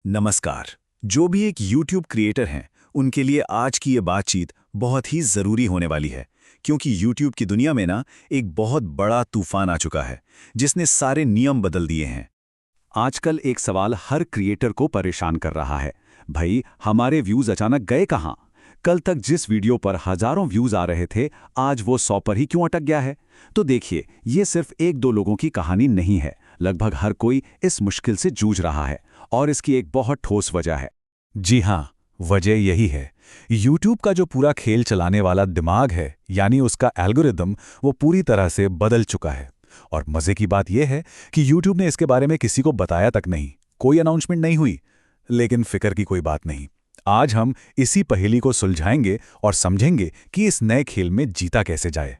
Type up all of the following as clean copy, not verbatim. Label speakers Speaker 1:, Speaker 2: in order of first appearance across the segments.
Speaker 1: नमस्कार। जो भी एक YouTube क्रिएटर हैं, उनके लिए आज की ये बातचीत बहुत ही ज़रूरी होने वाली है, क्योंकि YouTube की दुनिया में ना एक बहुत बड़ा तूफान आ चुका है, जिसने सारे नियम बदल दिए हैं। आजकल एक सवाल हर क्रिएटर को परेशान कर रहा है, भाई हमारे व्यूज़ अचानक गए कहाँ? कल तक जिस वीडियो पर हज़ारों व्यूज़ आ रहे थे, आज वो 100 पर ही क्यों अटक गया है? तो देखिए, ये सिर्फ एक दो लोगों की कहानी नहीं है, लगभग हर कोई इस मुश्किल से जूझ रहा है। और इसकी एक बहुत ठोस वजह है। जी हाँ, वजह यही है। YouTube का जो पूरा खेल चलाने वाला दिमाग है, यानी उसका एल्गोरिदम, वो पूरी तरह से बदल चुका है। और मज़े की बात यह है कि YouTube ने इसके बारे में किसी को बताया तक नहीं, कोई अनाउंसमेंट नहीं हुई। लेकिन फिक्र की कोई बात नहीं। आज हम इसी पहेली को सुलझाएंगे और समझेंगे कि इस नए खेल में जीता कैसे जाए।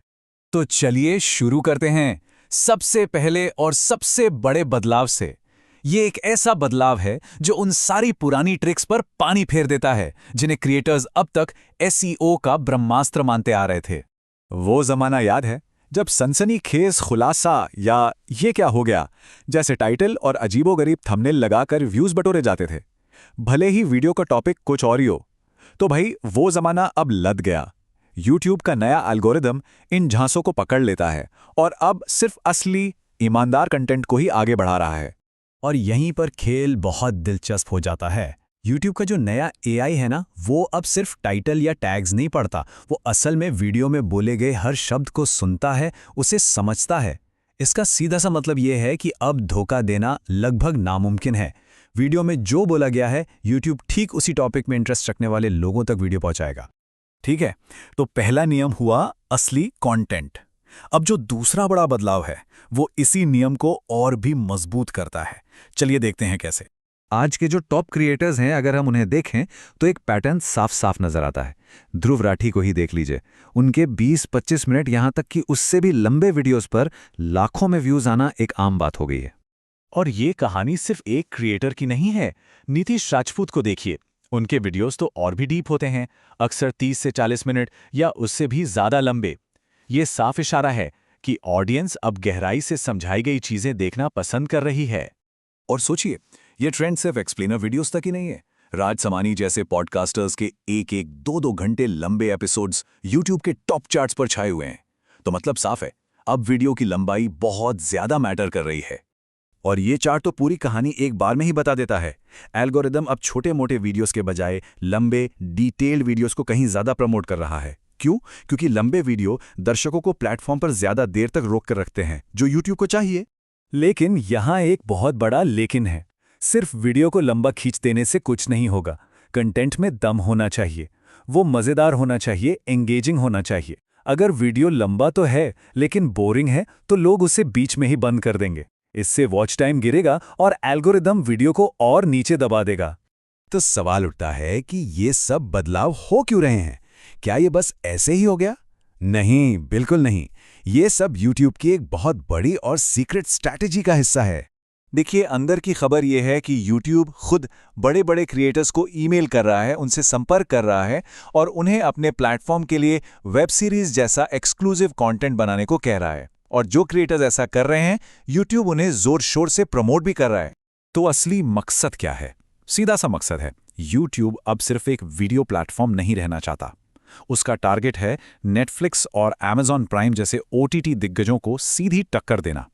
Speaker 2: तो चलिए शुरू करते हैं सबसे पहले और सबसे बड़े बदलाव से। ये एक ऐसा बदलाव है जो उन सारी पुरानी ट्रिक्स पर पानी फेर देता है जिन्हें क्रिएटर्स अब तक एसईओ का ब्रह्मास्त्र मानते आ रहे थे।
Speaker 1: वो ज़माना याद है जब सनसनीखेज खुलासा या ये क्या हो गया जैसे टाइटल और अजीबोगरीब थंबनेल लगाकर व्यूज़ बटोरे जाते थे, भले ही वीडियो का टॉपिक कुछ और ही हो। तो भाई वो ज़माना अब लद गया। YouTube का नया एल्गोरिदम इन झांसों को पकड़ लेता है और अब सिर्फ असली ईमानदार कंटेंट को ही आगे बढ़ा रहा है।
Speaker 2: और यहीं पर खेल बहुत दिलचस्प हो जाता है। YouTube का जो नया AI है ना, वो अब सिर्फ टाइटल या टैग्स नहीं पढ़ता, वो असल में वीडियो में बोले गए हर शब्द को सुनता है, उसे समझता है। इसका सीधा सा मतलब ये है कि अब धोखा देना लगभग नामुमकिन है। वीडियो में जो बोला गया है, YouTube ठीक उसी टॉपिक में इंटरेस्ट रखने वाले लोगों तक वीडियो पहुंचाएगा।
Speaker 1: ठीक है, तो पहला नियम हुआ असली कंटेंट। अब जो दूसरा बड़ा बदलाव है, वो इसी नियम को और भी मजबूत करता है। चलिए देखते हैं कैसे। आज के जो टॉप क्रिएटर्स हैं, अगर हम उन्हें देखें तो एक पैटर्न साफ साफ नजर आता है। ध्रुव राठी को ही देख लीजिए, उनके 20-25 मिनट यहां तक कि उससे भी लंबे वीडियोस पर लाखों में व्यूज आना एक आम बात हो गई है। और ये कहानी सिर्फ एक क्रिएटर की नहीं है। नीतीश राजपूत को देखिए, उनके वीडियोस तो और भी डीप होते हैं, अक्सर 30 से 40 मिनट या उससे भी ज्यादा लंबे। ये साफ इशारा है कि ऑडियंस अब गहराई से समझाई गई चीजें देखना पसंद कर रही है। और सोचिए, ये ट्रेंड सिर्फ एक्सप्लेनर वीडियोस तक ही नहीं है। राज समानी जैसे पॉडकास्टर्स के एक 2-2 घंटे लंबे एपिसोड्स YouTube के टॉप चार्ट्स पर छाए हुए हैं। तो मतलब साफ है, अब वीडियो की लंबाई बहुत ज्यादा मैटर कर रही है। और ये चार्ट तो पूरी कहानी एक बार में ही बता देता है। एल्गोरिदम अब छोटे मोटे वीडियोस के बजाय लंबे डिटेल्ड वीडियोस को कहीं ज्यादा प्रमोट कर रहा है। क्यों? क्योंकि लंबे वीडियो दर्शकों को प्लेटफॉर्म पर ज्यादा देर तक रोक कर रखते हैं, जो YouTube को चाहिए। लेकिन यहां एक बहुत बड़ा लेकिन है। सिर्फ वीडियो को लंबा खींच देने से कुछ नहीं होगा। कंटेंट में दम होना चाहिए, वो मजेदार होना चाहिए, एंगेजिंग होना चाहिए। अगर वीडियो लंबा तो है लेकिन बोरिंग है, तो लोग उसे बीच में ही बंद कर देंगे। इससे वॉच टाइम गिरेगा और एल्गोरिदम वीडियो को और नीचे दबा देगा। तो सवाल उठता है कि ये सब बदलाव हो क्यों रहे हैं? क्या ये बस ऐसे ही हो गया? नहीं, बिल्कुल नहीं। ये सब YouTube की एक बहुत बड़ी और सीक्रेट स्ट्रैटेजी का हिस्सा है। देखिए, अंदर की खबर ये है कि YouTube खुद बड़े बड़े क्रिएटर्स को ईमेल कर रहा है, उनसे संपर्क कर रहा है और उन्हें अपने प्लेटफॉर्म के लिए वेब सीरीज जैसा एक्सक्लूसिव कंटेंट बनाने को कह रहा है। और जो क्रिएटर्स ऐसा कर रहे हैं, YouTube उन्हें जोर शोर से प्रमोट भी कर रहा है। तो असली मकसद क्या है? सीधा सा मकसद है, YouTube अब सिर्फ एक वीडियो प्लेटफॉर्म नहीं रहना चाहता। उसका टारगेट है Netflix और Amazon प्राइम जैसे OTT दिग्गजों को सीधी टक्कर देना।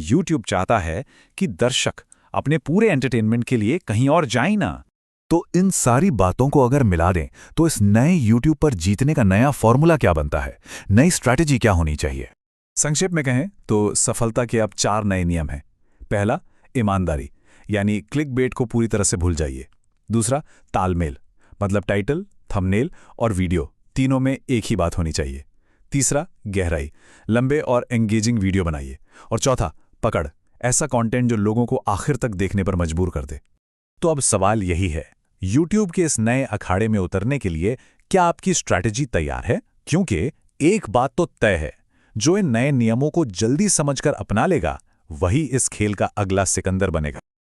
Speaker 1: YouTube चाहता है कि दर्शक अपने पूरे एंटरटेनमेंट के लिए कहीं और जाएं ना। तो इन सारी बातों को अगर मिला दें तो इस नए YouTube पर जीतने का नया फॉर्मूला क्या बनता है? नई स्ट्रैटेजी क्या होनी चाहिए? संक्षेप में कहें तो सफलता के अब 4 नए नियम हैं। पहला, ईमानदारी, यानी क्लिक बेट को पूरी तरह से भूल जाइए। दूसरा, तालमेल, मतलब टाइटल, थंबनेल और वीडियो तीनों में एक ही बात होनी चाहिए। तीसरा, गहराई, लंबे और एंगेजिंग वीडियो बनाइए। और चौथा, पकड़, ऐसा कंटेंट जो लोगों को आखिर तक देखने पर मजबूर कर दे। तो अब सवाल यही है, YouTube के इस नए अखाड़े में उतरने के लिए क्या आपकी स्ट्रैटेजी तैयार है? क्योंकि एक बात तो तय है, जो इन नए नियमों को जल्दी समझकर अपना लेगा, वही इस खेल का अगला सिकंदर बनेगा।